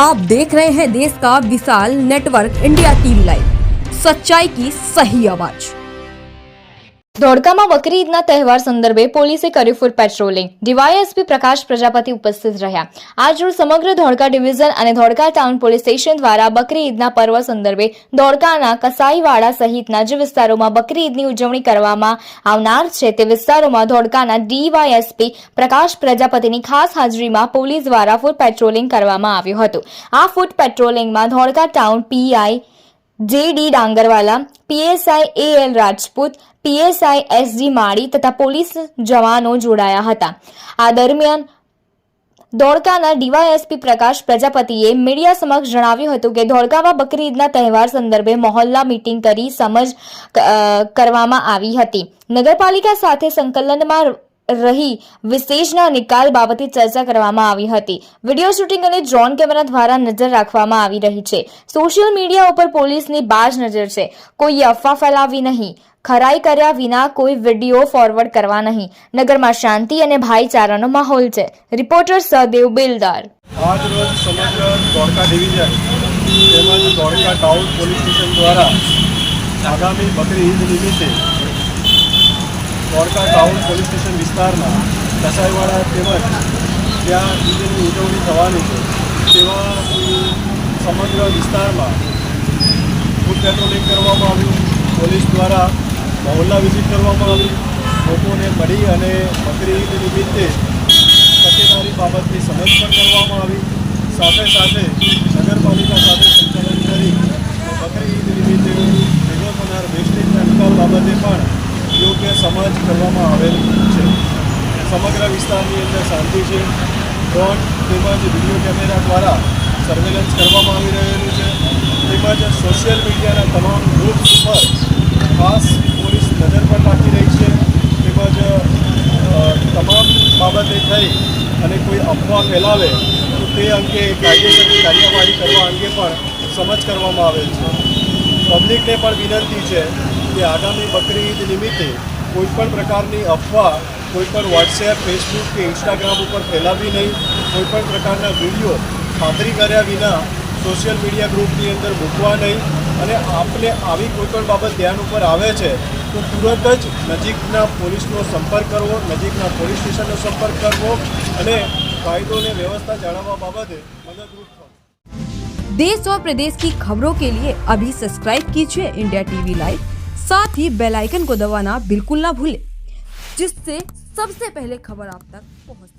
आप देख रहे हैं देश का विशाल नेटवर्क इंडिया टीवी लाइव, सच्चाई की सही आवाज। ધોળકામાં બકરી ઈદના તહેવાર સંદર્ભે પોલીસે કર્યું ફૂટ પેટ્રોલિંગ। ડીવાયએસપી પ્રકાશ પ્રજાપતિ ઉપસ્થિત રહ્યા। આજરોજ સમગ્ર ધોળકા ડિવિઝન અને ધોળકા ટાઉન પોલીસ સ્ટેશન દ્વારા બકરી ઈદના પર્વ સંદર્ભે ધોળકાના કસાઈવાડા સહિતના જે વિસ્તારોમાં બકરી ઈદની ઉજવણી કરવામાં આવનાર છે તે વિસ્તારોમાં ધોળકાના ડીવાયએસપી પ્રકાશ પ્રજાપતિની ખાસ હાજરીમાં પોલીસ દ્વારા ફૂટ પેટ્રોલિંગ કરવામાં આવ્યું હતું। આ ફૂટ પેટ્રોલિંગમાં Dholka town PI JD Dangarwala, PSI AL Rajput, PSI SG Mali તથા પોલીસ જવાનો જોડાયા હતા। આ દરમિયાન ધોળકાના ડીવાયએસપી પ્રકાશ પ્રજાપતિએ મીડિયા સમક્ષ જણાવ્યું હતું કે ધોળકામાં બકરી ઈદના તહેવાર સંદર્ભે મહોલ્લા મીટિંગ કરી સમજ કરવામાં આવી હતી। નગરપાલિકા સાથે સંકલનમાં રહી વિશેષના નિકાલ બાબતે ચર્ચા કરવામાં આવી હતી। વિડીયો શૂટિંગ અને ડ્રોન કેમેરા દ્વારા નજર રાખવામાં આવી રહી છે। સોશિયલ મીડિયા ઉપર પોલીસની બાજ નજર છે। કોઈ અફવા ફેલાવી નહીં, ખરાઈ કર્યા વિના કોઈ વિડીયો ફોરવર્ડ કરવા નહીં। નગરમાં શાંતિ અને ભાઈચારાનો માહોલ છે। રિપોર્ટર સહદેવ બેલદાર। आज रोज समग्र धोळका डिविजन તેમજ ધોળકા ટાઉન પોલીસ સ્ટેશન દ્વારા આગામી બકરી ઈદ નિમિત્તે ધોળકા ટાઉન પોલીસ સ્ટેશન વિસ્તારમાં કસાઈવાડા તેમજ જ્યાં ઈદની ઉજવણી થવાની છે તેવા સમગ્ર વિસ્તારમાં ફૂટ પેટ્રોલિંગ કરવામાં આવ્યું। પોલીસ દ્વારા મહોલ્લા વિઝિટ કરવામાં આવી। લોકોને મળી અને બકરી ઈદ નિમિત્તે તકેદારી બાબતની સમજ પણ કરવામાં આવી। સાથે સાથે નગરપાલિકા સાથે સંકલન કરી બકરી ઈદ નિમિત્તે ભેગો થનાર વેસ્ટેજના નિકાલ બાબતે પણ યોગ્ય સમજ કરવામાં આવેલ છે। સમગ્ર વિસ્તારની અંદર શાંતિ છે। ડ્રોન તેમજ વિડીયો કેમેરા દ્વારા સર્વેલન્સ કરવામાં આવી રહેલું છે। તેમજ સોશિયલ મીડિયાના તમામ ગ્રુપ્સ પર ખાસ પોલીસ નજર પણ રાખી રહી છે। તેમજ તમામ બાબતે થઈ અને કોઈ અફવા ફેલાવે તો તે અંગે કાયદેસરની કાર્યવાહી કરવા અંગે પણ સમજ કરવામાં આવેલ છે। પબ્લિકને પણ વિનંતી છે કે આગામી બકરી ઈદ નિમિત્તે કોઈપણ પ્રકારની અફવા કોઈપણ વોટ્સએપ, ફેસબુક કે ઇન્સ્ટાગ્રામ ઉપર ફેલાવી નહીં। કોઈપણ પ્રકારના વિડીયો ખાતરી કર્યા વિના સોશિયલ મીડિયા ગ્રુપની અંદર મૂકવા નહીં। અને આપને આવી કોઈપણ બાબત ધ્યાન ઉપર આવે છે તો તુરંત જ નજીકના પોલીસનો સંપર્ક કરવો, નજીકના પોલીસ સ્ટેશનનો સંપર્ક કરવો અને કાયદો અને વ્યવસ્થા જાળવવા બાબતે મદદરૂપ થવું। देश और प्रदेश की खबरों के लिए अभी सब्सक्राइब कीजिए इंडिया टीवी लाइव, साथ ही बेल आइकन को दबाना बिल्कुल ना भूलें, जिससे सबसे पहले खबर आप तक पहुंचे।